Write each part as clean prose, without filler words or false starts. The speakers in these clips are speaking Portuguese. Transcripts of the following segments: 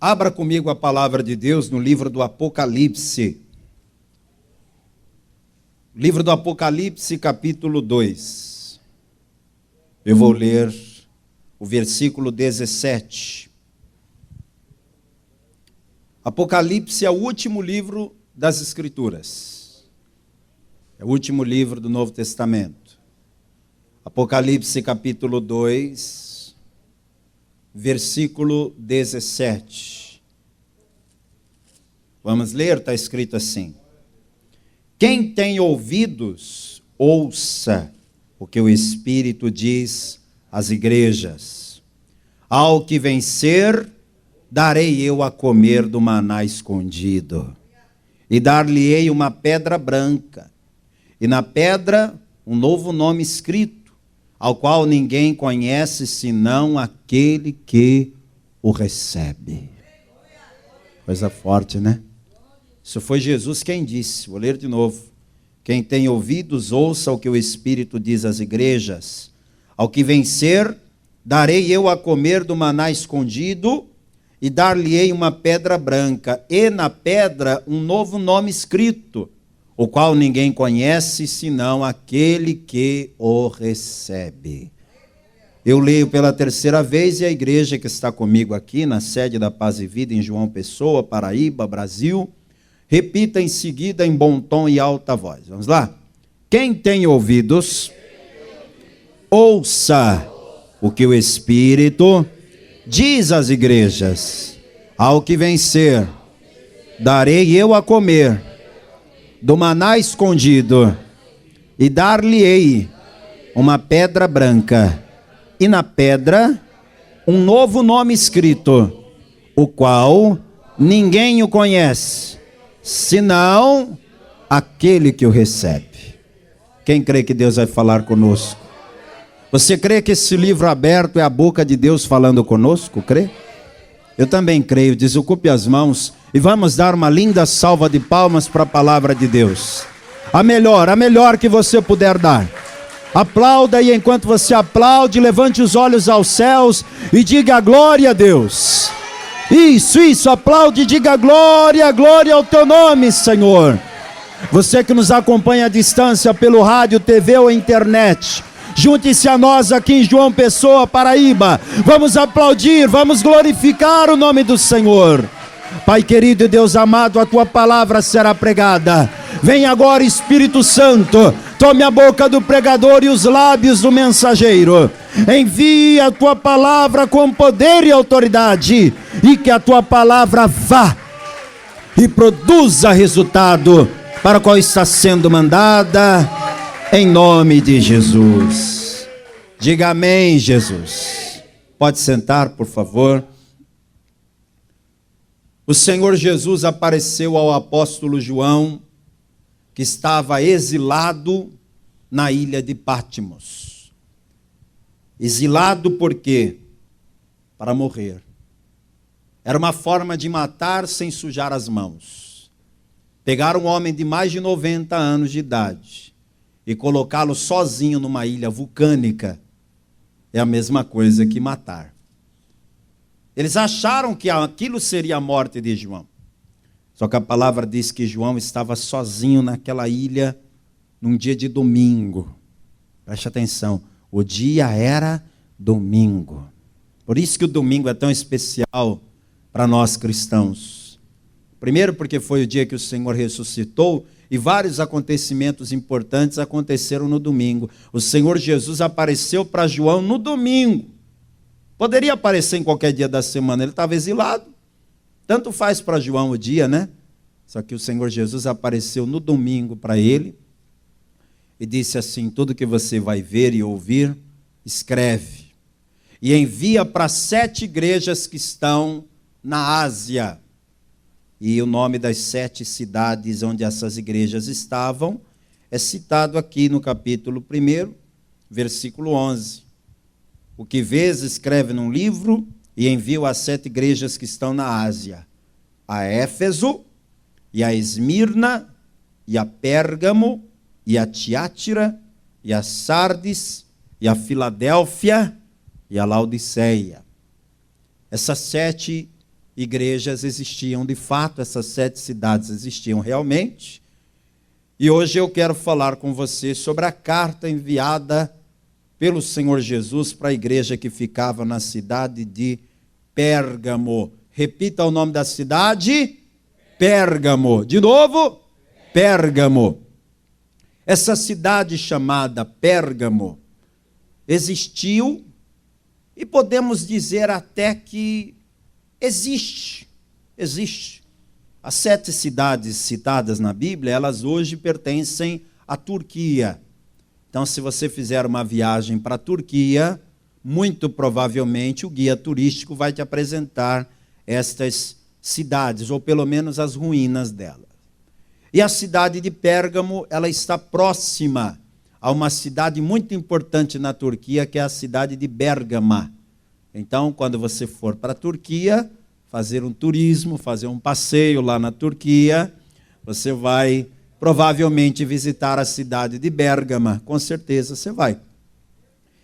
Abra comigo a palavra de Deus no livro do Apocalipse. Livro do Apocalipse, capítulo 2. Eu vou ler o versículo 17. Apocalipse é o último livro das Escrituras. É o último livro do Novo Testamento. Apocalipse, capítulo 2, versículo 17. Vamos ler, está escrito assim: quem tem ouvidos, ouça o que o Espírito diz às igrejas. Ao que vencer, darei eu a comer do maná escondido, e dar-lhe-ei uma pedra branca, e na pedra um novo nome escrito, ao qual ninguém conhece senão aquele que o recebe. Coisa forte, né? Isso foi Jesus quem disse. Vou ler de novo. Quem tem ouvidos, ouça o que o Espírito diz às igrejas. Ao que vencer, darei eu a comer do maná escondido, e dar-lhe-ei uma pedra branca, e na pedra um novo nome escrito, o qual ninguém conhece senão aquele que o recebe. Eu leio pela terceira vez, e a igreja que está comigo aqui na sede da Paz e Vida em João Pessoa, Paraíba, Brasil, repita em seguida em bom tom e alta voz. Vamos lá? Quem tem ouvidos, ouça o que o Espírito diz às igrejas. Ao que vencer, darei eu a comer do maná escondido, e dar-lhe-ei uma pedra branca, e na pedra um novo nome escrito, o qual ninguém o conhece, senão aquele que o recebe. Quem crê que Deus vai falar conosco? Você crê que esse livro aberto é a boca de Deus falando conosco? Crê? Eu também creio. Desocupe as mãos e vamos dar uma linda salva de palmas para a palavra de Deus. A melhor que você puder dar. Aplauda, e enquanto você aplaude, levante os olhos aos céus e diga glória a Deus. Isso, aplaude e diga glória, glória ao teu nome, Senhor. Você que nos acompanha à distância pelo rádio, TV ou internet, junte-se a nós aqui em João Pessoa, Paraíba. Vamos aplaudir, vamos glorificar o nome do Senhor. Pai querido e Deus amado, a tua palavra será pregada. Vem agora, Espírito Santo, tome a boca do pregador e os lábios do mensageiro. Envia a tua palavra com poder e autoridade, e que a tua palavra vá e produza resultado para o qual está sendo mandada, em nome de Jesus. Diga amém, Jesus. Pode sentar, por favor. O Senhor Jesus apareceu ao apóstolo João, que estava exilado na ilha de Patmos. Exilado por quê? Para morrer. Era uma forma de matar sem sujar as mãos. Pegar um homem de mais de 90 anos de idade e colocá-lo sozinho numa ilha vulcânica é a mesma coisa que matar. Eles acharam que aquilo seria a morte de João. Só que a palavra diz que João estava sozinho naquela ilha num dia de domingo. Preste atenção, o dia era domingo. Por isso que o domingo é tão especial para nós cristãos. Primeiro porque foi o dia que o Senhor ressuscitou, e vários acontecimentos importantes aconteceram no domingo. O Senhor Jesus apareceu para João no domingo. Poderia aparecer em qualquer dia da semana, ele estava exilado. Tanto faz para João o dia, né? Só que o Senhor Jesus apareceu no domingo para ele e disse assim: tudo que você vai ver e ouvir, escreve. E envia para 7 igrejas que estão na Ásia. E o nome das 7 cidades onde essas igrejas estavam é citado aqui no capítulo 1, versículo 11. O que vês, escreve num livro e envia às 7 igrejas que estão na Ásia: a Éfeso, e a Esmirna, e a Pérgamo, e a Tiátira, e a Sardes, e a Filadélfia, e a Laodiceia. Essas 7 igrejas existiam de fato, essas 7 cidades existiam realmente. E hoje eu quero falar com você sobre a carta enviada pelo Senhor Jesus para a igreja que ficava na cidade de Pérgamo. Repita o nome da cidade: Pérgamo. De novo, Pérgamo. Essa cidade chamada Pérgamo existiu e podemos dizer até que existe. As 7 cidades citadas na Bíblia, elas hoje pertencem à Turquia. Então, se você fizer uma viagem para a Turquia, muito provavelmente o guia turístico vai te apresentar estas cidades, ou pelo menos as ruínas delas. E a cidade de Pérgamo, ela está próxima a uma cidade muito importante na Turquia, que é a cidade de Bérgama. Então, quando você for para a Turquia, fazer um turismo, fazer um passeio lá na Turquia, você vai provavelmente visitar a cidade de Bérgama, com certeza você vai.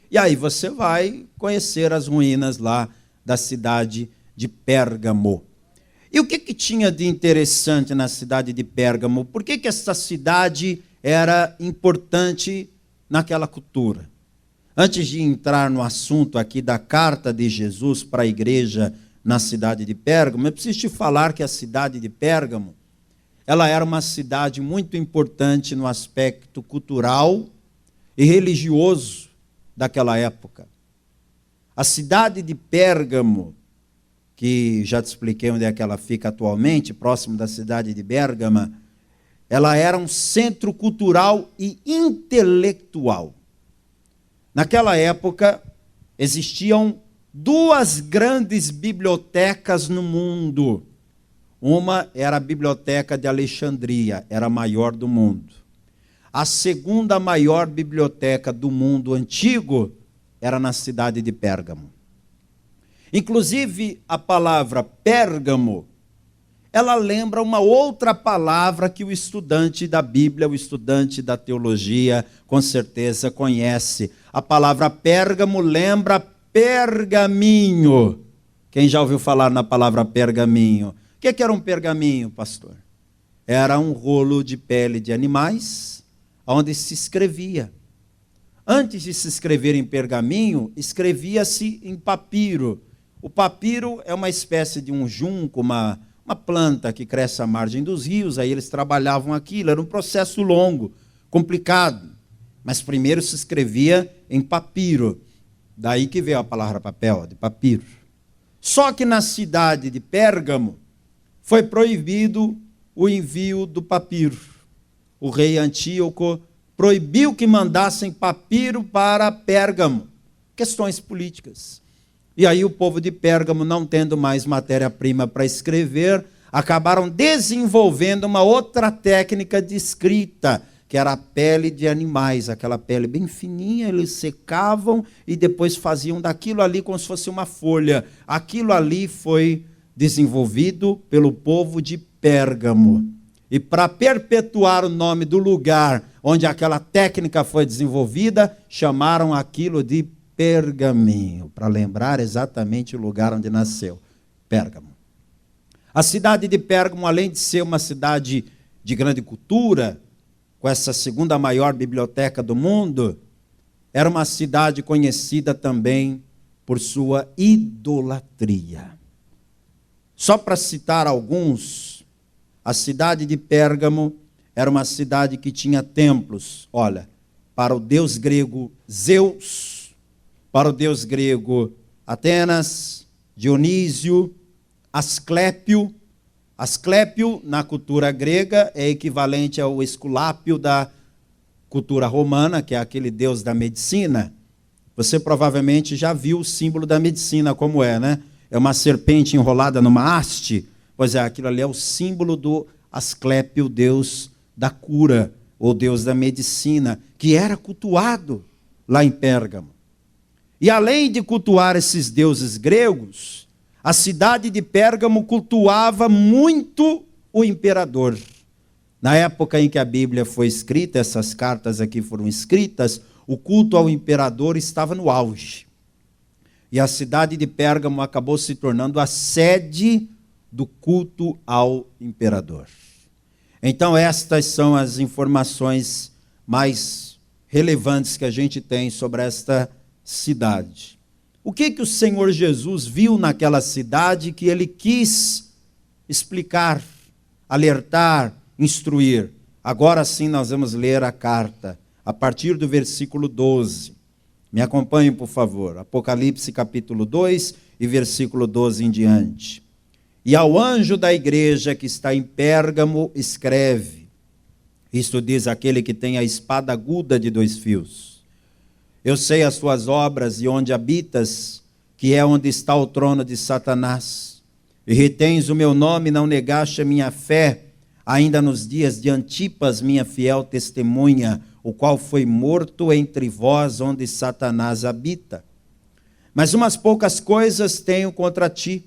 E aí você vai conhecer as ruínas lá da cidade de Pérgamo. E o que tinha de interessante na cidade de Pérgamo? Por que essa cidade era importante naquela cultura? Antes de entrar no assunto aqui da carta de Jesus para a igreja na cidade de Pérgamo, eu preciso te falar que a cidade de Pérgamo, ela era uma cidade muito importante no aspecto cultural e religioso daquela época. A cidade de Pérgamo, que já te expliquei onde é que ela fica atualmente, próximo da cidade de Bérgama, ela era um centro cultural e intelectual. Naquela época, existiam 2 grandes bibliotecas no mundo. Uma era a Biblioteca de Alexandria, era a maior do mundo. A segunda maior biblioteca do mundo antigo era na cidade de Pérgamo. Inclusive, a palavra Pérgamo, ela lembra uma outra palavra que o estudante da Bíblia, o estudante da teologia, com certeza conhece. A palavra Pérgamo lembra pergaminho. Quem já ouviu falar na palavra pergaminho? O que era um pergaminho, pastor? Era um rolo de pele de animais, onde se escrevia. Antes de se escrever em pergaminho, escrevia-se em papiro. O papiro é uma espécie de um junco, uma planta que cresce à margem dos rios, aí eles trabalhavam aquilo, era um processo longo, complicado. Mas primeiro se escrevia em papiro. Daí que veio a palavra papel, de papiro. Só que na cidade de Pérgamo foi proibido o envio do papiro. O rei Antíoco proibiu que mandassem papiro para Pérgamo. Questões políticas. E aí o povo de Pérgamo, não tendo mais matéria-prima para escrever, acabaram desenvolvendo uma outra técnica de escrita, que era a pele de animais, aquela pele bem fininha, eles secavam e depois faziam daquilo ali como se fosse uma folha. Aquilo ali foi desenvolvido pelo povo de Pérgamo. E para perpetuar o nome do lugar onde aquela técnica foi desenvolvida, chamaram aquilo de Pergaminho, para lembrar exatamente o lugar onde nasceu, Pérgamo. A cidade de Pérgamo, além de ser uma cidade de grande cultura, com essa segunda maior biblioteca do mundo, era uma cidade conhecida também por sua idolatria. Só para citar alguns, a cidade de Pérgamo era uma cidade que tinha templos, olha, para o deus grego Zeus, para o deus grego Atenas, Dionísio, Asclépio. Asclépio, na cultura grega, é equivalente ao Esculápio da cultura romana, que é aquele deus da medicina. Você provavelmente já viu o símbolo da medicina, como é, né? É uma serpente enrolada numa haste. Pois é, aquilo ali é o símbolo do Asclépio, deus da cura, ou deus da medicina, que era cultuado lá em Pérgamo. E além de cultuar esses deuses gregos, a cidade de Pérgamo cultuava muito o imperador. Na época em que a Bíblia foi escrita, essas cartas aqui foram escritas, o culto ao imperador estava no auge. E a cidade de Pérgamo acabou se tornando a sede do culto ao imperador. Então estas são as informações mais relevantes que a gente tem sobre esta cidade. O que o Senhor Jesus viu naquela cidade que ele quis explicar, alertar, instruir? Agora sim nós vamos ler a carta, a partir do versículo 12. Me acompanhem, por favor. Apocalipse capítulo 2 e versículo 12 em diante. E ao anjo da igreja que está em Pérgamo escreve, isto diz aquele que tem a espada aguda de 2 fios. Eu sei as tuas obras e onde habitas, que é onde está o trono de Satanás. E retens o meu nome, não negaste a minha fé, ainda nos dias de Antipas, minha fiel testemunha, o qual foi morto entre vós, onde Satanás habita. Mas umas poucas coisas tenho contra ti,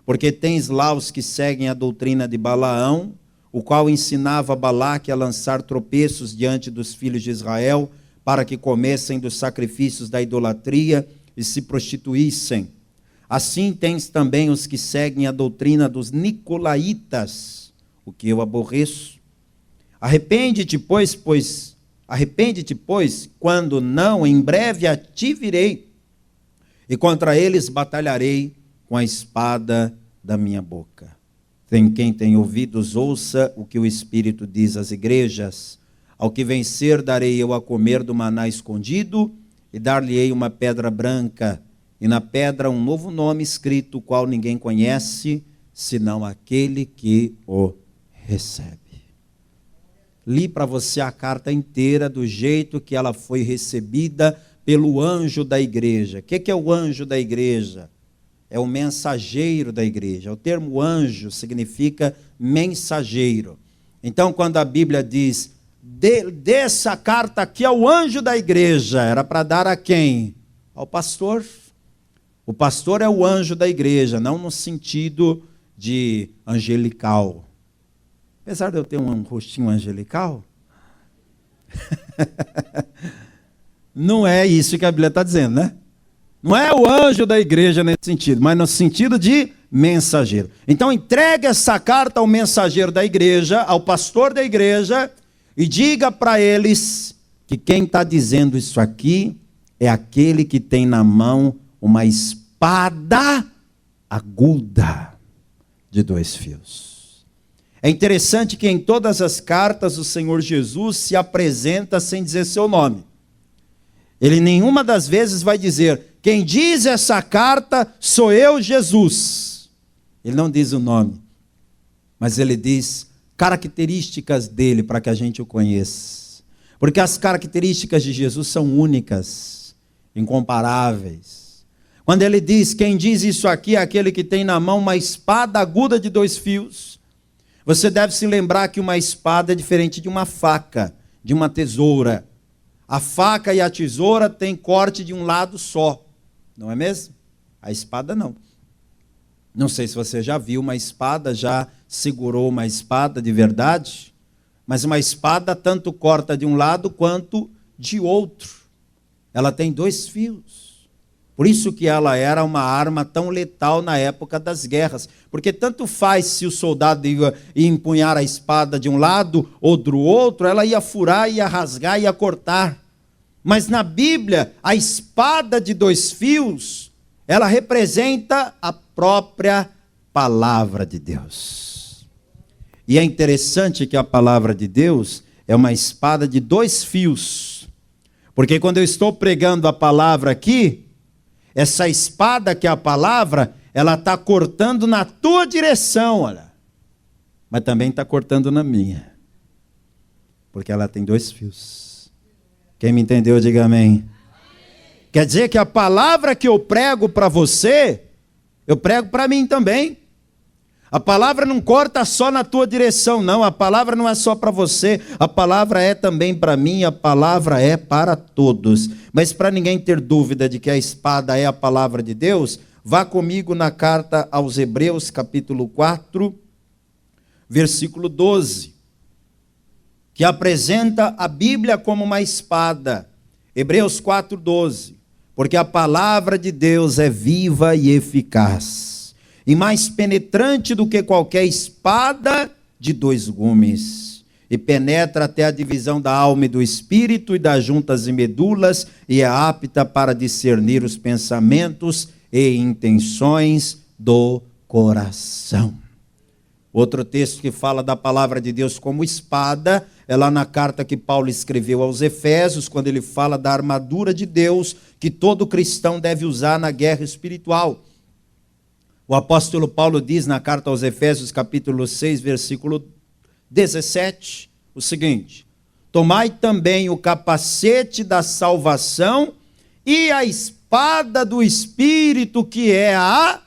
porque tens lá os que seguem a doutrina de Balaão, o qual ensinava Balaque a lançar tropeços diante dos filhos de Israel, para que comessem dos sacrifícios da idolatria e se prostituíssem. Assim tens também os que seguem a doutrina dos nicolaítas, o que eu aborreço. Arrepende-te, pois, quando não, em breve a ti virei, e contra eles batalharei com a espada da minha boca. Quem tem ouvidos, ouça o que o Espírito diz às igrejas. Ao que vencer, darei eu a comer do maná escondido, e dar-lhe-ei uma pedra branca, e na pedra um novo nome escrito, o qual ninguém conhece, senão aquele que o recebe. Li para você a carta inteira do jeito que ela foi recebida pelo anjo da igreja. O que é o anjo da igreja? É o mensageiro da igreja. O termo anjo significa mensageiro. Então, quando a Bíblia diz, dê essa carta aqui ao anjo da igreja, era para dar a quem? Ao pastor. O pastor é o anjo da igreja, não no sentido de angelical. Apesar de eu ter um rostinho angelical, não é isso que a Bíblia está dizendo, né? Não é o anjo da igreja nesse sentido, mas no sentido de mensageiro. Então entregue essa carta ao mensageiro da igreja, ao pastor da igreja, e diga para eles que quem está dizendo isso aqui é aquele que tem na mão uma espada aguda de 2 fios. É interessante que em todas as cartas o Senhor Jesus se apresenta sem dizer seu nome. Ele nenhuma das vezes vai dizer, quem diz essa carta sou eu, Jesus. Ele não diz o nome, mas ele diz características dele para que a gente o conheça. Porque as características de Jesus são únicas, incomparáveis. Quando ele diz, quem diz isso aqui é aquele que tem na mão uma espada aguda de 2 fios. Você deve se lembrar que uma espada é diferente de uma faca, de uma tesoura. A faca e a tesoura têm corte de um lado só, não é mesmo? A espada não. Não sei se você já viu uma espada, já segurou uma espada de verdade, mas uma espada tanto corta de um lado quanto de outro. Ela tem 2 fios. Por isso que ela era uma arma tão letal na época das guerras. Porque tanto faz se o soldado ia empunhar a espada de um lado ou do outro, ela ia furar, ia rasgar, ia cortar. Mas na Bíblia, a espada de 2 fios, ela representa a própria palavra de Deus. E é interessante que a palavra de Deus é uma espada de 2 fios. Porque quando eu estou pregando a palavra aqui, essa espada que é a palavra, ela está cortando na tua direção, olha. Mas também está cortando na minha. Porque ela tem 2 fios. Quem me entendeu, diga amém. Quer dizer que a palavra que eu prego para você, eu prego para mim também. A palavra não corta só na tua direção, não. A palavra não é só para você. A palavra é também para mim. A palavra é para todos. Mas para ninguém ter dúvida de que a espada é a palavra de Deus, vá comigo na carta aos Hebreus, capítulo 4, versículo 12, que apresenta a Bíblia como uma espada. Hebreus 4, 12. Porque a palavra de Deus é viva e eficaz, e mais penetrante do que qualquer espada de 2 gumes, e penetra até a divisão da alma e do espírito e das juntas e medulas, e é apta para discernir os pensamentos e intenções do coração. Outro texto que fala da palavra de Deus como espada é lá na carta que Paulo escreveu aos Efésios, quando ele fala da armadura de Deus que todo cristão deve usar na guerra espiritual. O apóstolo Paulo diz na carta aos Efésios, capítulo 6, versículo 17, o seguinte: tomai também o capacete da salvação e a espada do Espírito, que é a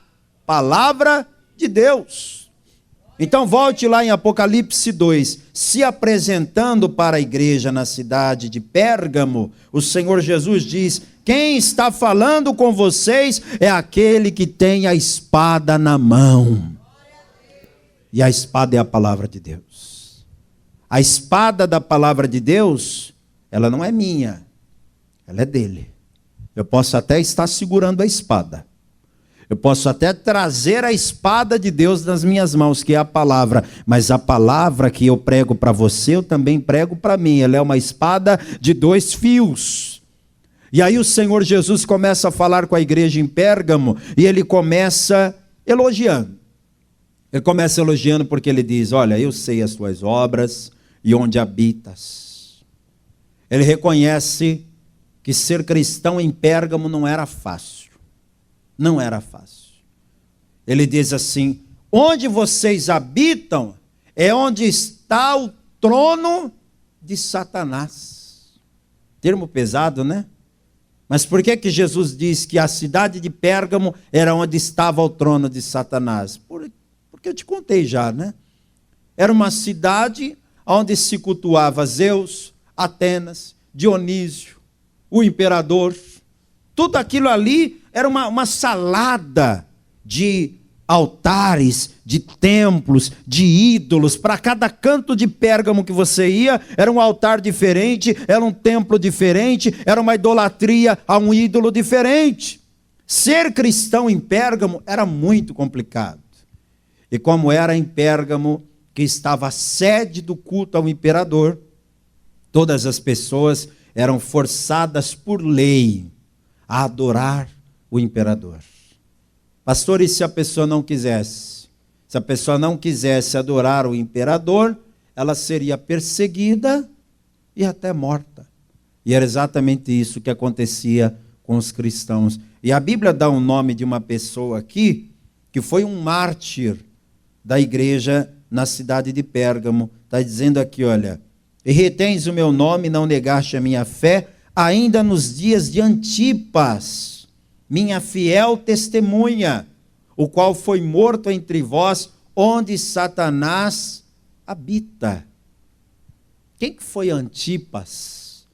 palavra de Deus. Então volte lá em Apocalipse 2, se apresentando para a igreja na cidade de Pérgamo, o Senhor Jesus diz: quem está falando com vocês é aquele que tem a espada na mão. E a espada é a palavra de Deus. A espada da palavra de Deus, ela não é minha, ela é dele. Eu posso até estar segurando a espada. Eu posso até trazer a espada de Deus nas minhas mãos, que é a palavra. Mas a palavra que eu prego para você, eu também prego para mim. Ela é uma espada de 2 fios. E aí o Senhor Jesus começa a falar com a igreja em Pérgamo, e ele começa elogiando. Ele começa elogiando porque ele diz: olha, eu sei as tuas obras e onde habitas. Ele reconhece que ser cristão em Pérgamo não era fácil. Não era fácil. Ele diz assim: onde vocês habitam é onde está o trono de Satanás. Termo pesado, né? Mas por que Jesus diz que a cidade de Pérgamo era onde estava o trono de Satanás? Porque eu te contei já, né? Era uma cidade onde se cultuava Zeus, Atenas, Dionísio, o imperador. Tudo aquilo ali era uma salada de altares, de templos, de ídolos. Para cada canto de Pérgamo que você ia, era um altar diferente, era um templo diferente, era uma idolatria a um ídolo diferente. Ser cristão em Pérgamo era muito complicado. E como era em Pérgamo que estava a sede do culto ao imperador, todas as pessoas eram forçadas por lei a adorar o imperador. Pastor, e se a pessoa não quisesse? Se a pessoa não quisesse adorar o imperador, ela seria perseguida e até morta. E era exatamente isso que acontecia com os cristãos. E a Bíblia dá um nome de uma pessoa aqui, que foi um mártir da igreja na cidade de Pérgamo. Está dizendo aqui, olha: e retens o meu nome, não negaste a minha fé, ainda nos dias de Antipas, minha fiel testemunha, o qual foi morto entre vós, onde Satanás habita. Quem que foi Antipas?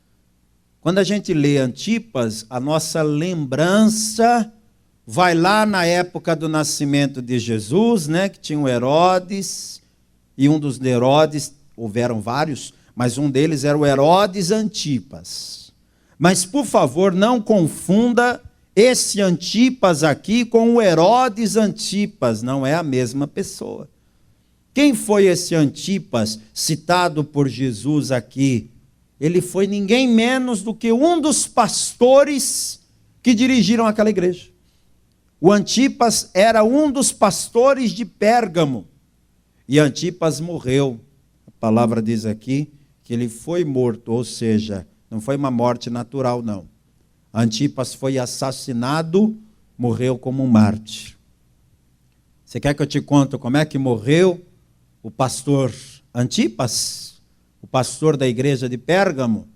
Quando a gente lê Antipas, a nossa lembrança vai lá na época do nascimento de Jesus, né, que tinha o Herodes, e um dos Herodes, houveram vários, mas um deles era o Herodes Antipas. Mas, por favor, não confunda esse Antipas aqui com o Herodes Antipas, não é a mesma pessoa. Quem foi esse Antipas citado por Jesus aqui? Ele foi ninguém menos do que um dos pastores que dirigiram aquela igreja. O Antipas era um dos pastores de Pérgamo. E Antipas morreu. A palavra diz aqui que ele foi morto, ou seja, não foi uma morte natural, não. Antipas foi assassinado, morreu como um mártir. Você quer que eu te conte como é que morreu o pastor Antipas, o pastor da igreja de Pérgamo?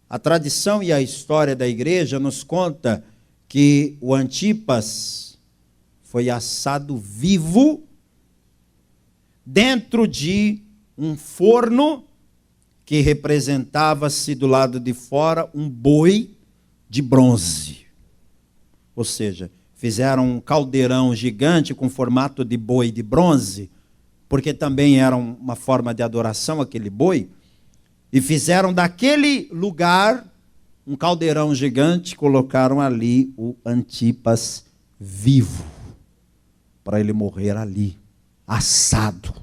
A tradição e a história da igreja nos conta que o Antipas foi assado vivo dentro de um forno que representava-se do lado de fora um boi de bronze. Ou seja, fizeram um caldeirão gigante com formato de boi de bronze, porque também era uma forma de adoração aquele boi, e fizeram daquele lugar um caldeirão gigante, colocaram ali o Antipas vivo. para ele morrer ali, assado,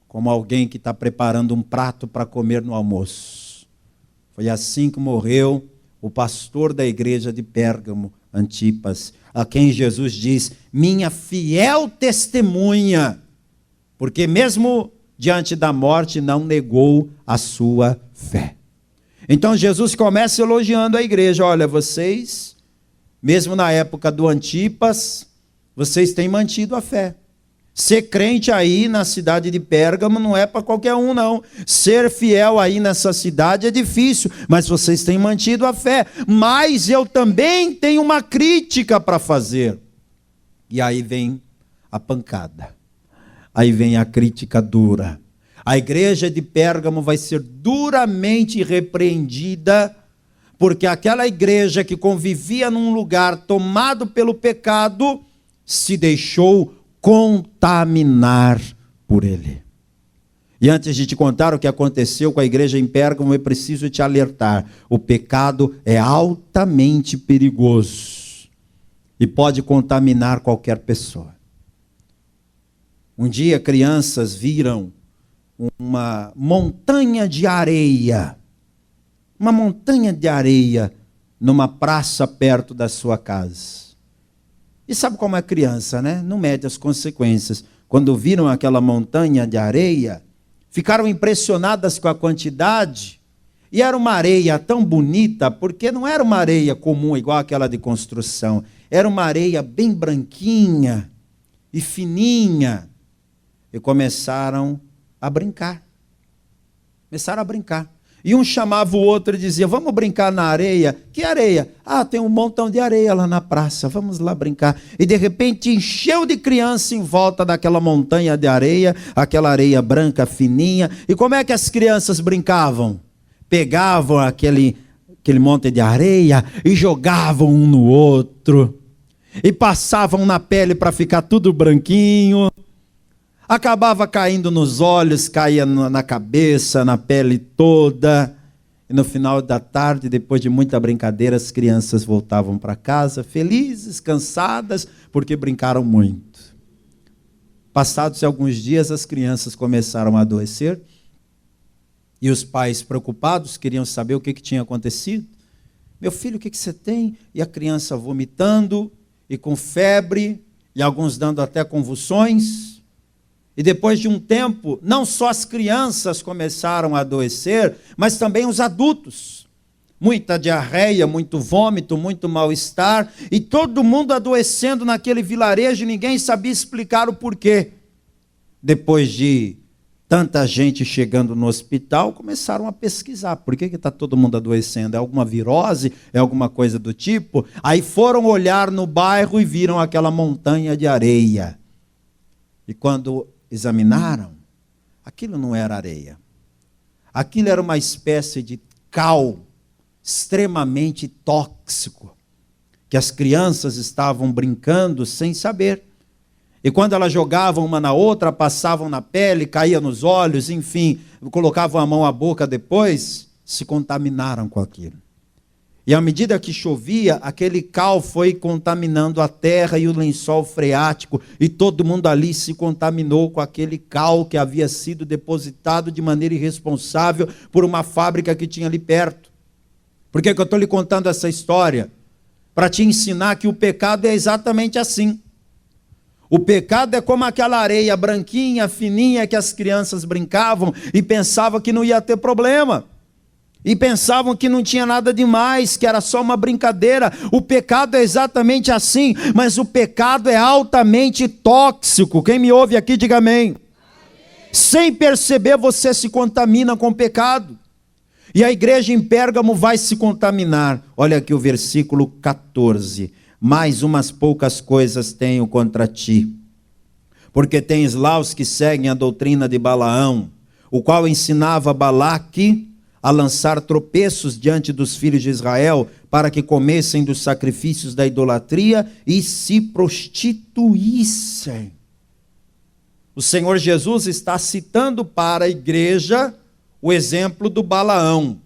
como alguém que está preparando um prato para comer no almoço. Foi assim que morreu o pastor da igreja de Pérgamo, Antipas, a quem Jesus diz: minha fiel testemunha, porque mesmo diante da morte não negou a sua fé. Então Jesus começa elogiando a igreja: olha, vocês, mesmo na época do Antipas, vocês têm mantido a fé. Ser crente aí na cidade de Pérgamo não é para qualquer um, não. Ser fiel aí nessa cidade é difícil, mas vocês têm mantido a fé. Mas eu também tenho uma crítica para fazer. E aí vem a pancada. Aí vem a crítica dura. A igreja de Pérgamo vai ser duramente repreendida, porque aquela igreja que convivia num lugar tomado pelo pecado se deixou contaminar por ele. E antes de te contar o que aconteceu com a igreja em Pérgamo, eu preciso te alertar: o pecado é altamente perigoso e pode contaminar qualquer pessoa. Um dia crianças viram uma montanha de areia numa praça perto da sua casa. E sabe como é criança, né? Não mede as consequências. Quando viram aquela montanha de areia, ficaram impressionadas com a quantidade. E era uma areia tão bonita, porque não era uma areia comum, igual aquela de construção. Era uma areia bem branquinha e fininha. E começaram a brincar. E um chamava o outro e dizia: vamos brincar na areia. Que areia? Ah, tem um montão de areia lá na praça, vamos lá brincar. E de repente encheu de criança em volta daquela montanha de areia, aquela areia branca fininha. E como é que as crianças brincavam? Pegavam aquele monte de areia e jogavam um no outro. E passavam na pele para ficar tudo branquinho. Acabava caindo nos olhos, caía na cabeça, na pele toda. E no final da tarde, depois de muita brincadeira, as crianças voltavam para casa, felizes, cansadas, porque brincaram muito. Passados alguns dias, as crianças começaram a adoecer. E os pais, preocupados, queriam saber o que tinha acontecido. Meu filho, o que você tem? E a criança vomitando, e com febre, e alguns dando até convulsões. E depois de um tempo, não só as crianças começaram a adoecer, mas também os adultos. Muita diarreia, muito vômito, muito mal-estar, e todo mundo adoecendo naquele vilarejo, e ninguém sabia explicar o porquê. Depois de tanta gente chegando no hospital, começaram a pesquisar. Por que está todo mundo adoecendo? É alguma virose? É alguma coisa do tipo? Aí foram olhar no bairro e viram aquela montanha de areia. E quando examinaram, aquilo não era areia. Aquilo era uma espécie de cal extremamente tóxico, que as crianças estavam brincando sem saber. E quando elas jogavam uma na outra, passavam na pele, caía nos olhos, enfim, colocavam a mão à boca depois, se contaminaram com aquilo. E à medida que chovia, aquele cal foi contaminando a terra e o lençol freático, e todo mundo ali se contaminou com aquele cal que havia sido depositado de maneira irresponsável por uma fábrica que tinha ali perto. Por que eu estou lhe contando essa história? Para te ensinar que o pecado é exatamente assim. O pecado é como aquela areia branquinha, fininha, que as crianças brincavam e pensavam que não ia ter problema. E pensavam que não tinha nada demais, que era só uma brincadeira. O pecado é exatamente assim, mas o pecado é altamente tóxico. Quem me ouve aqui, diga amém. Sem perceber, você se contamina com o pecado. E a igreja em Pérgamo vai se contaminar. Olha aqui o versículo 14. Mais umas poucas coisas tenho contra ti, porque tens lá os que seguem a doutrina de Balaão, o qual ensinava Balaque a lançar tropeços diante dos filhos de Israel, para que comessem dos sacrifícios da idolatria e se prostituíssem. O Senhor Jesus está citando para a igreja o exemplo do Balaão.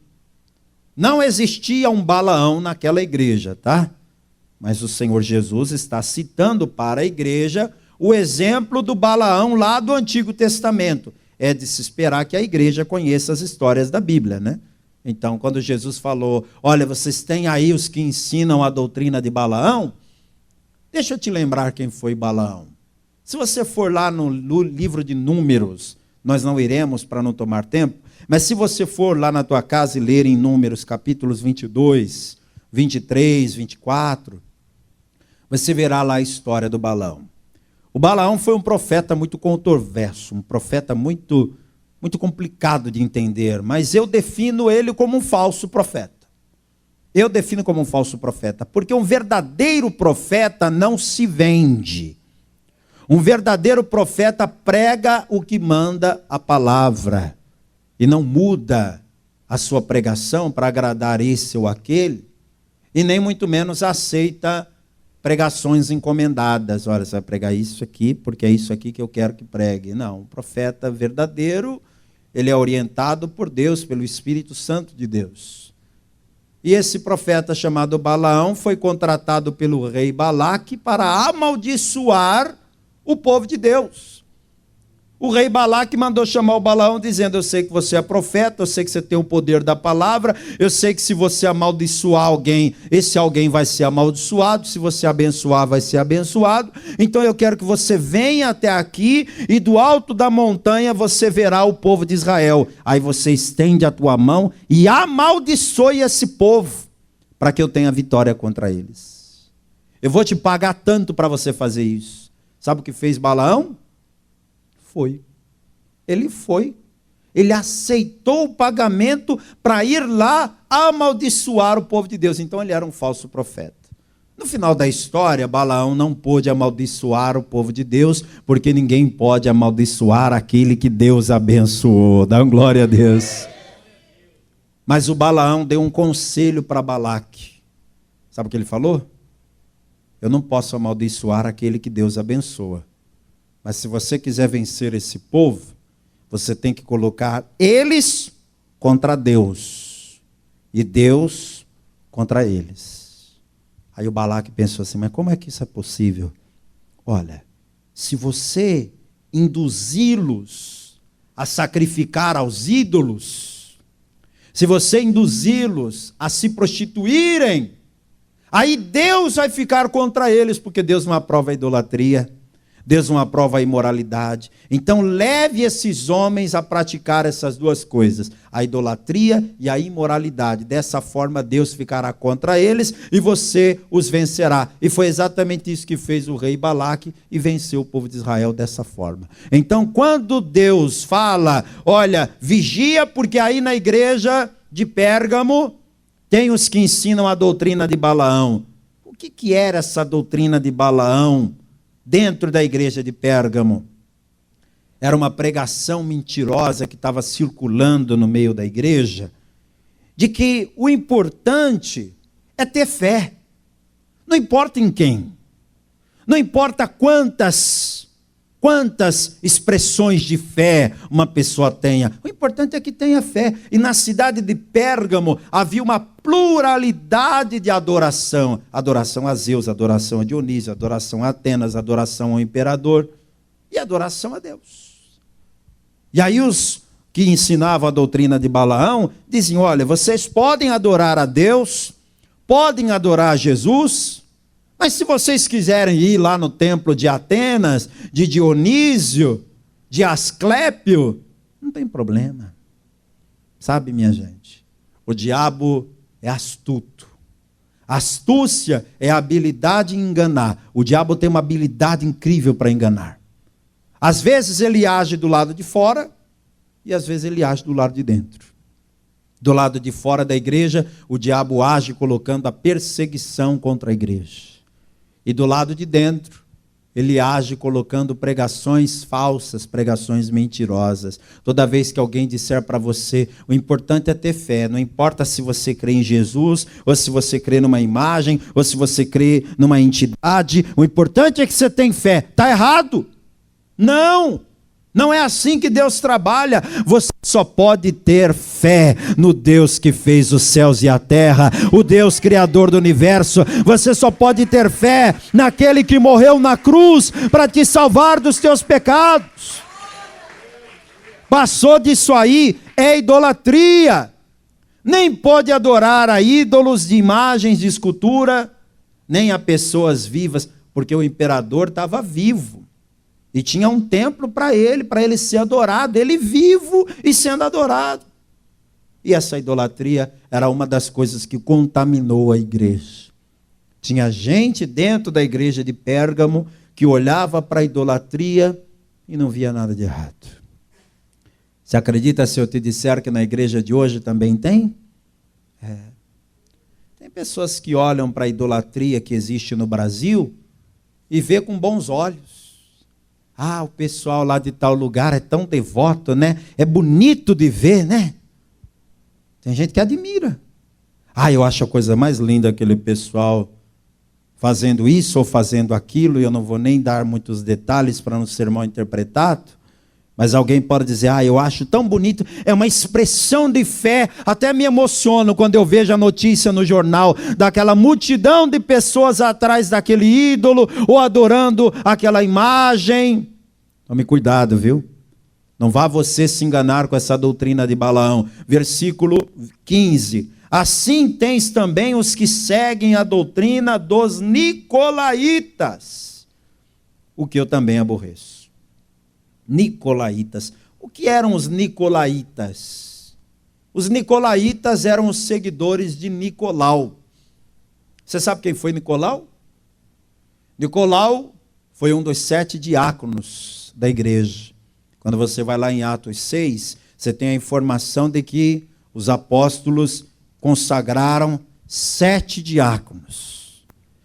Não existia um Balaão naquela igreja, tá? Mas o Senhor Jesus está citando para a igreja o exemplo do Balaão lá do Antigo Testamento. É de se esperar que a igreja conheça as histórias da Bíblia, né? Então, quando Jesus falou, olha, vocês têm aí os que ensinam a doutrina de Balaão, deixa eu te lembrar quem foi Balaão. Se você for lá no livro de Números, nós não iremos para não tomar tempo, mas se você for lá na tua casa e ler em Números, capítulos 22, 23, 24, você verá lá a história do Balaão. O Balaão foi um profeta muito controverso, um profeta muito complicado de entender, mas eu defino ele como um falso profeta. Eu defino como um falso profeta, porque um verdadeiro profeta não se vende. Um verdadeiro profeta prega o que manda a palavra e não muda a sua pregação para agradar esse ou aquele, e nem muito menos aceita pregações encomendadas. Olha, você vai pregar isso aqui porque é isso aqui que eu quero que pregue. Não, um profeta verdadeiro, ele é orientado por Deus, pelo Espírito Santo de Deus. E esse profeta chamado Balaão foi contratado pelo rei Balaque para amaldiçoar o povo de Deus. O rei Balaque mandou chamar o Balaão dizendo, eu sei que você é profeta, eu sei que você tem o poder da palavra, eu sei que se você amaldiçoar alguém, esse alguém vai ser amaldiçoado, se você abençoar, vai ser abençoado, então eu quero que você venha até aqui e do alto da montanha você verá o povo de Israel. Aí você estende a tua mão e amaldiçoe esse povo, para que eu tenha vitória contra eles. Eu vou te pagar tanto para você fazer isso. Sabe o que fez Balaão? Ele foi. Ele aceitou o pagamento para ir lá amaldiçoar o povo de Deus. Então ele era um falso profeta. No final da história, Balaão não pôde amaldiçoar o povo de Deus, porque ninguém pode amaldiçoar aquele que Deus abençoou. Dá glória a Deus. Mas o Balaão deu um conselho para Balaque. Sabe o que ele falou? Eu não posso amaldiçoar aquele que Deus abençoa. Mas se você quiser vencer esse povo, você tem que colocar eles contra Deus e Deus contra eles. Aí o Balaque pensou assim, mas como é que isso é possível? Olha, se você induzi-los a sacrificar aos ídolos, se você induzi-los a se prostituírem, aí Deus vai ficar contra eles, porque Deus não aprova a idolatria. Deus não aprova a imoralidade. Então leve esses homens a praticar essas duas coisas, a idolatria e a imoralidade. Dessa forma Deus ficará contra eles e você os vencerá. E foi exatamente isso que fez o rei Balaque e venceu o povo de Israel dessa forma. Então quando Deus fala, olha, vigia, porque aí na igreja de Pérgamo tem os que ensinam a doutrina de Balaão. O que era essa doutrina de Balaão? Dentro da igreja de Pérgamo, era uma pregação mentirosa que estava circulando no meio da igreja, de que o importante é ter fé, não importa em quem, não importa quantas expressões de fé uma pessoa tenha, o importante é que tenha fé. E na cidade de Pérgamo havia uma pluralidade de adoração, adoração a Zeus, adoração a Dionísio, adoração a Atenas, adoração ao imperador e adoração a Deus. E aí os que ensinavam a doutrina de Balaão diziam, olha, vocês podem adorar a Deus, podem adorar a Jesus, mas se vocês quiserem ir lá no templo de Atenas, de Dionísio, de Asclépio, não tem problema. Sabe, minha gente, o diabo é astuto. Astúcia é a habilidade em enganar. O diabo tem uma habilidade incrível para enganar. Às vezes ele age do lado de fora e às vezes ele age do lado de dentro. Do lado de fora da igreja, o diabo age colocando a perseguição contra a igreja. E do lado de dentro, ele age colocando pregações falsas, pregações mentirosas. Toda vez que alguém disser para você, o importante é ter fé, não importa se você crê em Jesus, ou se você crê numa imagem, ou se você crê numa entidade, o importante é que você tem fé. Está errado? Não! Não é assim que Deus trabalha. Você só pode ter fé no Deus que fez os céus e a terra, o Deus criador do universo. Você só pode ter fé naquele que morreu na cruz para te salvar dos teus pecados. Passou disso aí, é idolatria. Nem pode adorar a ídolos de imagens de escultura, nem a pessoas vivas, porque o imperador estava vivo. E tinha um templo para ele ser adorado, ele vivo e sendo adorado. E essa idolatria era uma das coisas que contaminou a igreja. Tinha gente dentro da igreja de Pérgamo que olhava para a idolatria e não via nada de errado. Você acredita se eu te disser que na igreja de hoje também tem? Tem pessoas que olham para a idolatria que existe no Brasil e vê com bons olhos. O pessoal lá de tal lugar é tão devoto, né? É bonito de ver, né? Tem gente que admira. Eu acho a coisa mais linda aquele pessoal fazendo isso ou fazendo aquilo, e eu não vou nem dar muitos detalhes para não ser mal interpretado. Mas alguém pode dizer, eu acho tão bonito, é uma expressão de fé, até me emociono quando eu vejo a notícia no jornal, daquela multidão de pessoas atrás daquele ídolo, ou adorando aquela imagem. Tome cuidado, viu? Não vá você se enganar com essa doutrina de Balaão. Versículo 15. Assim tens também os que seguem a doutrina dos nicolaítas, o que eu também aborreço. Nicolaítas. O que eram os nicolaítas? Os nicolaítas eram os seguidores de Nicolau. Você sabe quem foi Nicolau? Nicolau foi um dos 7 diáconos da igreja. Quando você vai lá em Atos 6, você tem a informação de que os apóstolos consagraram 7 diáconos.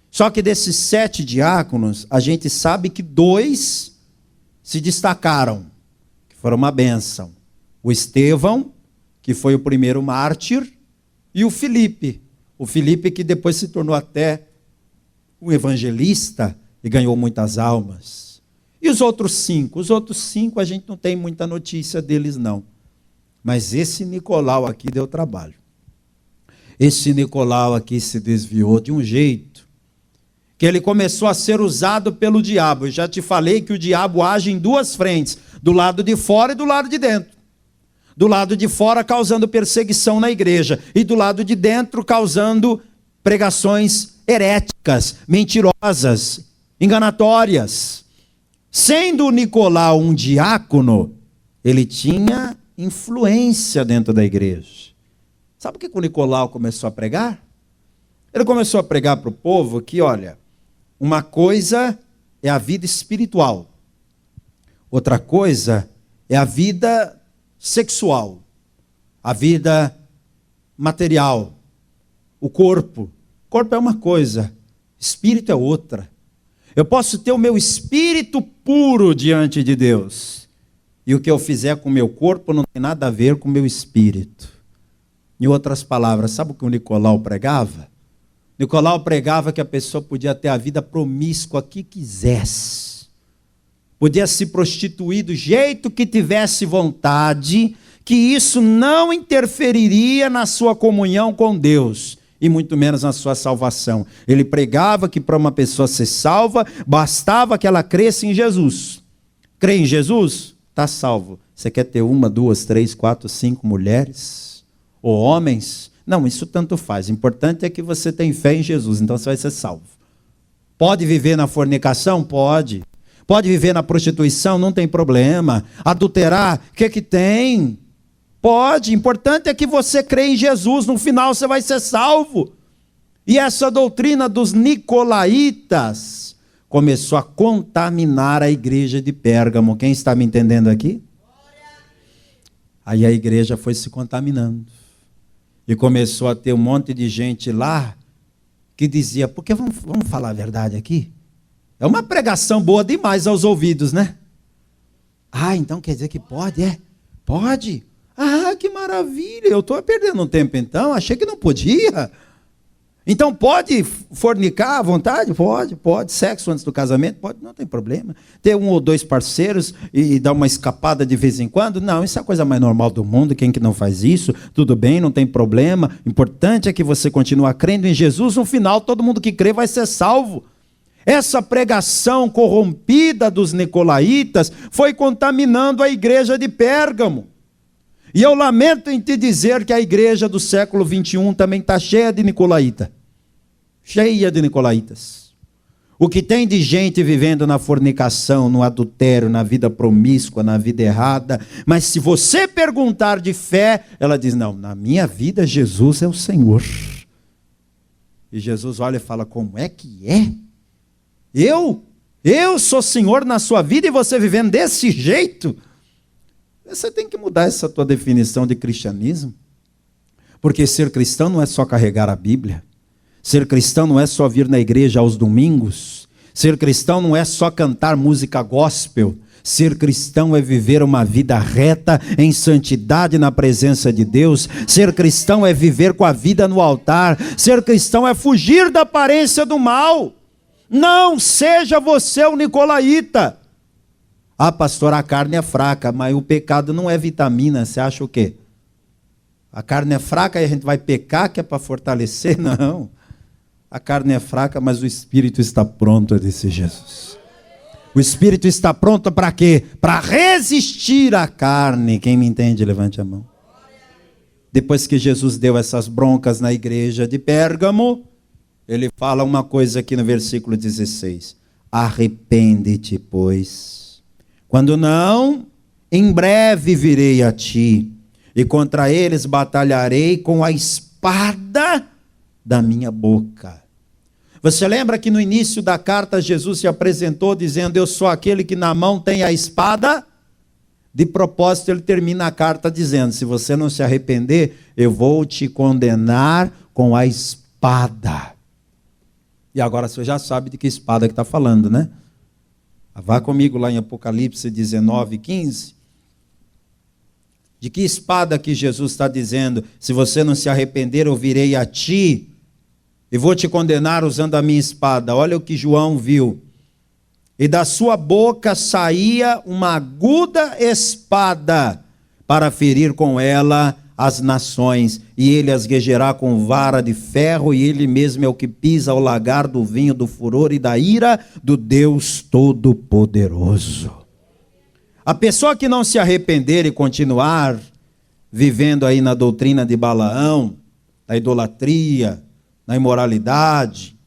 Só que desses 7 diáconos, a gente sabe que 2 se destacaram, que foram uma bênção. O Estevão, que foi o primeiro mártir, e o Filipe. O Filipe que depois se tornou até um evangelista e ganhou muitas almas. E os outros 5? Os outros 5 a gente não tem muita notícia deles não. Mas esse Nicolau aqui deu trabalho. Esse Nicolau aqui se desviou de um jeito que ele começou a ser usado pelo diabo. Eu já te falei que o diabo age em 2 frentes, do lado de fora e do lado de dentro. Do lado de fora causando perseguição na igreja, e do lado de dentro causando pregações heréticas, mentirosas, enganatórias. Sendo Nicolau um diácono, ele tinha influência dentro da igreja. Sabe o que o Nicolau começou a pregar? Ele começou a pregar para o povo que, olha, uma coisa é a vida espiritual, outra coisa é a vida sexual, a vida material, o corpo. O corpo é uma coisa, espírito é outra. Eu posso ter o meu espírito puro diante de Deus, e o que eu fizer com o meu corpo não tem nada a ver com o meu espírito. Em outras palavras, sabe o que o Nicolau pregava? Nicolau pregava que a pessoa podia ter a vida promíscua que quisesse, podia se prostituir do jeito que tivesse vontade, que isso não interferiria na sua comunhão com Deus, e muito menos na sua salvação. Ele pregava que para uma pessoa ser salva, bastava que ela cresça em Jesus. Crê em Jesus? Está salvo. Você quer ter 1, 2, 3, 4, 5 mulheres? Ou homens? Não, isso tanto faz. O importante é que você tem fé em Jesus, então você vai ser salvo. Pode viver na fornicação? Pode. Pode viver na prostituição? Não tem problema. Adulterar? O que tem? Pode. O importante é que você crê em Jesus, no final você vai ser salvo. E essa doutrina dos nicolaítas começou a contaminar a igreja de Pérgamo. Quem está me entendendo aqui? Aí a igreja foi se contaminando. E começou a ter um monte de gente lá que dizia, porque vamos falar a verdade aqui? É uma pregação boa demais aos ouvidos, né? Então quer dizer que pode? Pode. Que maravilha, eu estou perdendo um tempo então, achei que não podia. Então pode fornicar à vontade? Pode. Sexo antes do casamento? Pode, não tem problema. Ter um ou dois parceiros e dar uma escapada de vez em quando? Não, isso é a coisa mais normal do mundo. Quem que não faz isso? Tudo bem, não tem problema. O importante é que você continue crendo em Jesus. No final, todo mundo que crê vai ser salvo. Essa pregação corrompida dos nicolaítas foi contaminando a igreja de Pérgamo. E eu lamento em te dizer que a igreja do século 21 também está cheia de nicolaíta. Cheia de nicolaítas. O que tem de gente vivendo na fornicação, no adultério, na vida promíscua, na vida errada. Mas se você perguntar de fé, ela diz, não, na minha vida Jesus é o Senhor. E Jesus olha e fala, como é que é? Eu sou Senhor na sua vida e você vivendo desse jeito? Você tem que mudar essa tua definição de cristianismo. Porque ser cristão não é só carregar a Bíblia. Ser cristão não é só vir na igreja aos domingos. Ser cristão não é só cantar música gospel. Ser cristão é viver uma vida reta, em santidade na presença de Deus. Ser cristão é viver com a vida no altar. Ser cristão é fugir da aparência do mal. Não seja você o nicolaíta. Ah, pastor, a carne é fraca, mas o pecado não é vitamina. Você acha o quê? A carne é fraca e a gente vai pecar que é para fortalecer? Não. A carne é fraca, mas o Espírito está pronto, disse Jesus. O Espírito está pronto para quê? Para resistir à carne. Quem me entende, levante a mão. Depois que Jesus deu essas broncas na igreja de Pérgamo, ele fala uma coisa aqui no versículo 16. Arrepende-te, pois. Quando não, em breve virei a ti, e contra eles batalharei com a espada da minha boca. Você lembra que no início da carta Jesus se apresentou dizendo, eu sou aquele que na mão tem a espada? De propósito ele termina a carta dizendo, se você não se arrepender, eu vou te condenar com a espada. E agora você já sabe de que espada que está falando, né? Vá comigo lá em Apocalipse 19, 15. De que espada que Jesus está dizendo? Se você não se arrepender, eu virei a ti e vou te condenar usando a minha espada. Olha o que João viu. E da sua boca saía uma aguda espada para ferir com ela as nações. E ele as regerá com vara de ferro, e ele mesmo é o que pisa ao lagar do vinho do furor e da ira do Deus Todo-Poderoso. A pessoa que não se arrepender e continuar vivendo aí na doutrina de Balaão, na idolatria, na imoralidade,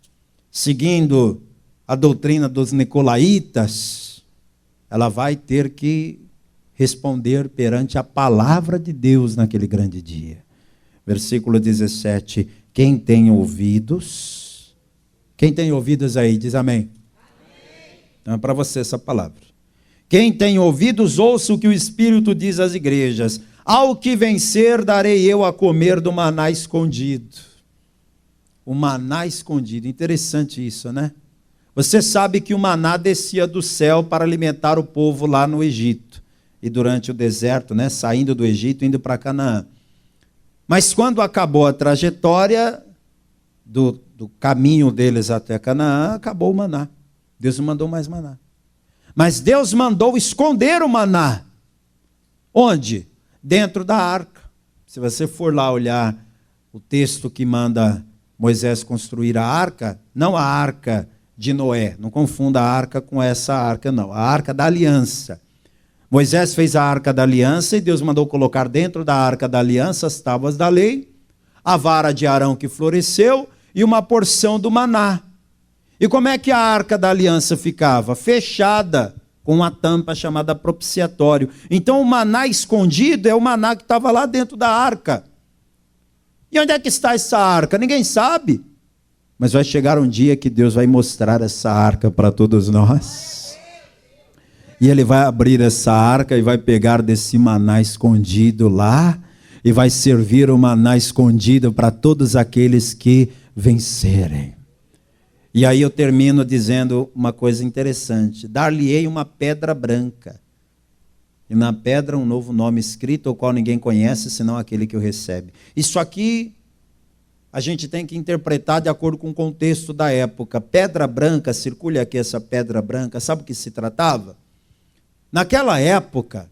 seguindo a doutrina dos nicolaítas, ela vai ter que responder perante a palavra de Deus naquele grande dia. Versículo 17, quem tem ouvidos aí, diz amém. Então é para você essa palavra. Quem tem ouvidos, ouça o que o Espírito diz às igrejas. Ao que vencer, darei eu a comer do maná escondido. O maná escondido, interessante isso, né? Você sabe que o maná descia do céu para alimentar o povo lá no Egito. E durante o deserto, né, saindo do Egito, indo para Canaã. Mas quando acabou a trajetória do caminho deles até Canaã, acabou o maná. Deus não mandou mais maná. Mas Deus mandou esconder o maná. Onde? Dentro da arca. Se você for lá olhar o texto que manda Moisés construir a arca, não a arca de Noé, não confunda a arca com essa arca, não. A arca da aliança. Moisés fez a arca da aliança e Deus mandou colocar dentro da arca da aliança as tábuas da lei, a vara de Arão que floresceu e uma porção do maná. E como é que a arca da aliança ficava? Fechada, com uma tampa chamada propiciatório. Então o maná escondido é o maná que estava lá dentro da arca. E onde é que está essa arca? Ninguém sabe. Mas vai chegar um dia que Deus vai mostrar essa arca para todos nós. E ele vai abrir essa arca e vai pegar desse maná escondido lá e vai servir o maná escondido para todos aqueles que vencerem. E aí eu termino dizendo uma coisa interessante. Dar-lhe-ei uma pedra branca. E na pedra um novo nome escrito, o qual ninguém conhece, senão aquele que o recebe. Isso aqui a gente tem que interpretar de acordo com o contexto da época. Pedra branca, circule aqui essa pedra branca, sabe o que se tratava? Naquela época,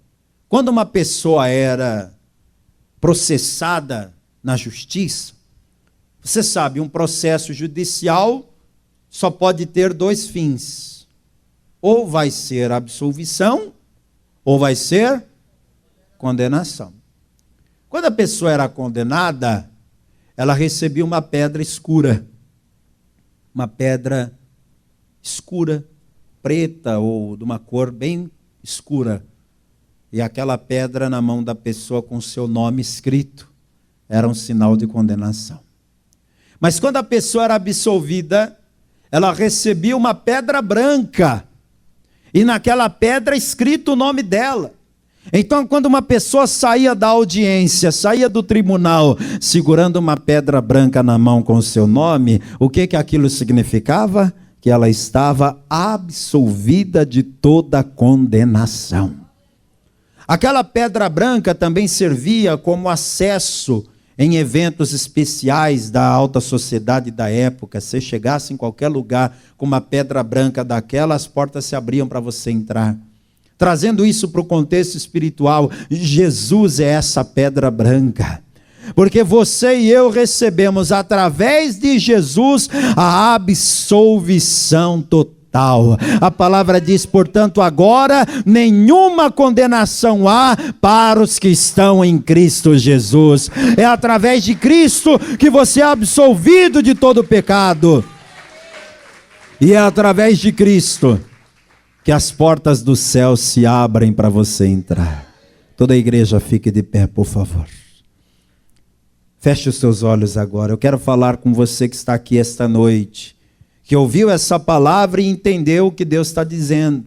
quando uma pessoa era processada na justiça, você sabe, um processo judicial só pode ter dois fins. Ou vai ser absolvição, ou vai ser condenação. Quando a pessoa era condenada, ela recebia uma pedra escura. Uma pedra escura, preta ou de uma cor bem escura. E aquela pedra na mão da pessoa com seu nome escrito era um sinal de condenação. Mas quando a pessoa era absolvida, ela recebia uma pedra branca. E naquela pedra escrito o nome dela. Então, quando uma pessoa saía da audiência, saía do tribunal, segurando uma pedra branca na mão com o seu nome, o que aquilo significava? Que ela estava absolvida de toda condenação. Aquela pedra branca também servia como acesso em eventos especiais da alta sociedade da época. Se chegasse em qualquer lugar com uma pedra branca daquela, as portas se abriam para você entrar. Trazendo isso para o contexto espiritual, Jesus é essa pedra branca. Porque você e eu recebemos através de Jesus a absolvição total. A palavra diz, portanto, agora nenhuma condenação há para os que estão em Cristo Jesus. É através de Cristo que você é absolvido de todo pecado. E é através de Cristo que as portas do céu se abrem para você entrar. Toda a igreja fique de pé, por favor. Feche os seus olhos agora. Eu quero falar com você que está aqui esta noite, que ouviu essa palavra e entendeu o que Deus está dizendo.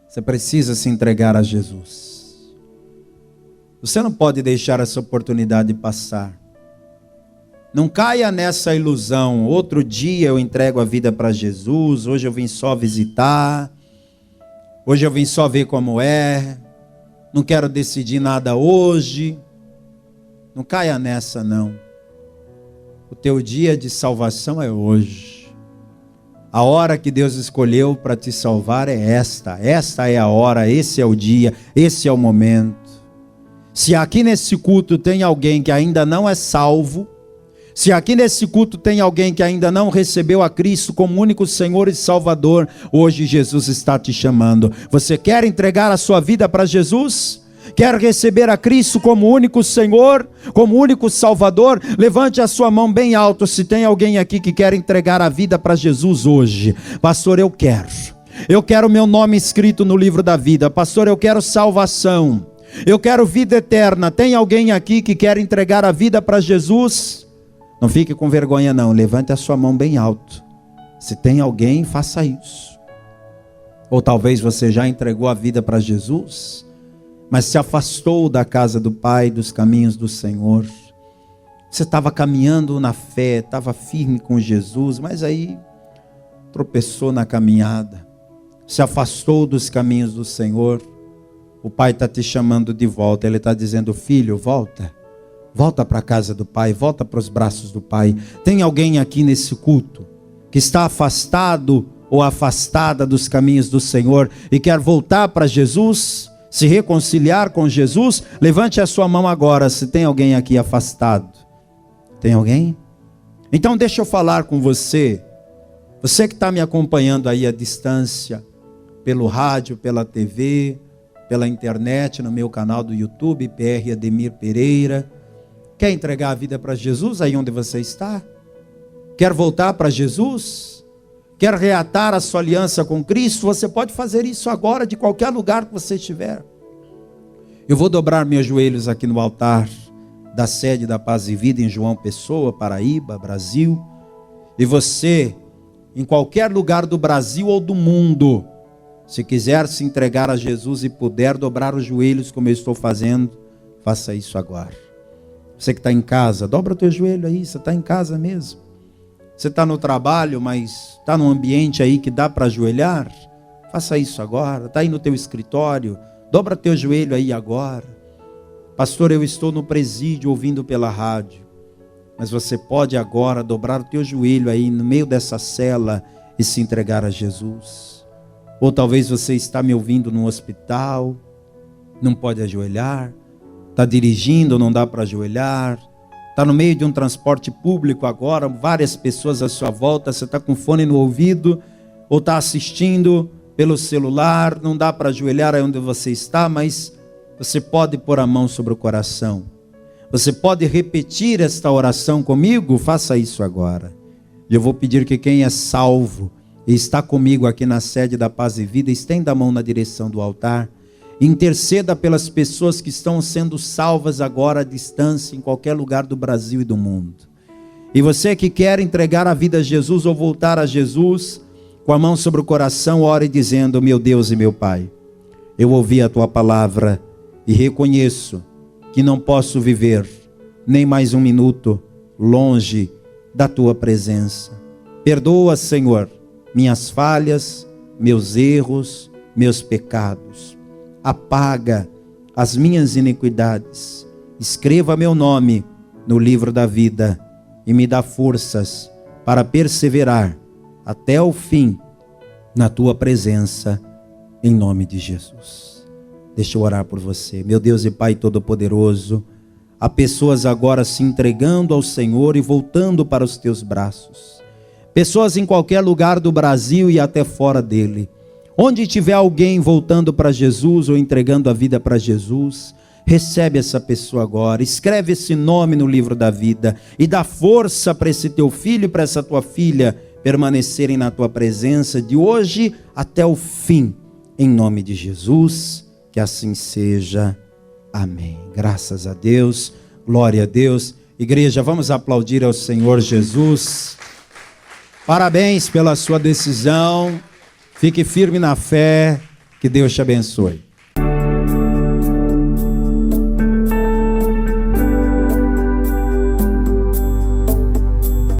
Você precisa se entregar a Jesus. Você não pode deixar essa oportunidade passar. Não caia nessa ilusão. Outro dia eu entrego a vida para Jesus, hoje eu vim só visitar, hoje eu vim só ver como é, não quero decidir nada hoje. Não caia nessa, não. O teu dia de salvação é hoje. A hora que Deus escolheu para te salvar é esta. Esta é a hora, esse é o dia, esse é o momento. Se aqui nesse culto tem alguém que ainda não é salvo, se aqui nesse culto tem alguém que ainda não recebeu a Cristo como único Senhor e Salvador, hoje Jesus está te chamando. Você quer entregar a sua vida para Jesus? Quer receber a Cristo como único Senhor, como único Salvador? Levante a sua mão bem alto se tem alguém aqui que quer entregar a vida para Jesus hoje. Pastor, eu quero. Eu quero o meu nome escrito no livro da vida. Pastor, eu quero salvação. Eu quero vida eterna. Tem alguém aqui que quer entregar a vida para Jesus? Não fique com vergonha não, levante a sua mão bem alto. Se tem alguém, faça isso. Ou talvez você já entregou a vida para Jesus, mas se afastou da casa do Pai, dos caminhos do Senhor. Você estava caminhando na fé, estava firme com Jesus, mas aí tropeçou na caminhada. Se afastou dos caminhos do Senhor. O Pai está te chamando de volta, Ele está dizendo, filho, volta. Volta para a casa do Pai, volta para os braços do Pai. Tem alguém aqui nesse culto que está afastado ou afastada dos caminhos do Senhor e quer voltar para Jesus, se reconciliar com Jesus? Levante a sua mão agora, se tem alguém aqui afastado. Tem alguém? Então deixa eu falar com você. Você que está me acompanhando aí à distância, pelo rádio, pela TV, pela internet, no meu canal do YouTube, PR Ademir Pereira. Quer entregar a vida para Jesus aí onde você está? Quer voltar para Jesus? Quer reatar a sua aliança com Cristo? Você pode fazer isso agora, de qualquer lugar que você estiver. Eu vou dobrar meus joelhos aqui no altar da sede da Paz e Vida em João Pessoa, Paraíba, Brasil. E você, em qualquer lugar do Brasil ou do mundo, se quiser se entregar a Jesus e puder dobrar os joelhos como eu estou fazendo, faça isso agora. Você que está em casa, dobra o teu joelho aí, você está em casa mesmo. Você está no trabalho, mas está num ambiente aí que dá para ajoelhar, faça isso agora. Está aí no teu escritório, dobra teu joelho aí agora. Pastor, eu estou no presídio ouvindo pela rádio. mas você pode agora dobrar o teu joelho aí no meio dessa cela e se entregar a Jesus. Ou talvez você está me ouvindo no hospital, não pode ajoelhar, está dirigindo, não dá para ajoelhar, está no meio de um transporte público agora, várias pessoas à sua volta, você está com fone no ouvido, ou está assistindo pelo celular, não dá para ajoelhar aí onde você está, mas você pode pôr a mão sobre o coração. Você pode repetir esta oração comigo? Faça isso agora. Eu vou pedir que quem é salvo e está comigo aqui na sede da Paz e Vida, estenda a mão na direção do altar. Interceda pelas pessoas que estão sendo salvas agora à distância, em qualquer lugar do Brasil e do mundo. E você que quer entregar a vida a Jesus ou voltar a Jesus, com a mão sobre o coração, ore dizendo: meu Deus e meu Pai, eu ouvi a tua palavra e reconheço que não posso viver nem mais um minuto longe da tua presença. Perdoa, Senhor, minhas falhas, meus erros, meus pecados. Apaga as minhas iniquidades. Escreva meu nome no livro da vida e me dá forças para perseverar até o fim na tua presença, em nome de Jesus. Deixa eu orar por você. Meu Deus e Pai Todo-Poderoso, há pessoas agora se entregando ao Senhor e voltando para os teus braços. Pessoas em qualquer lugar do Brasil e até fora dele. Onde tiver alguém voltando para Jesus ou entregando a vida para Jesus, recebe essa pessoa agora, escreve esse nome no livro da vida e dá força para esse teu filho e para essa tua filha permanecerem na tua presença de hoje até o fim, em nome de Jesus. Que assim seja. Amém. Graças a Deus. Glória a Deus. Igreja, vamos aplaudir ao Senhor Jesus. Parabéns pela sua decisão. Fique firme na fé. Que Deus te abençoe.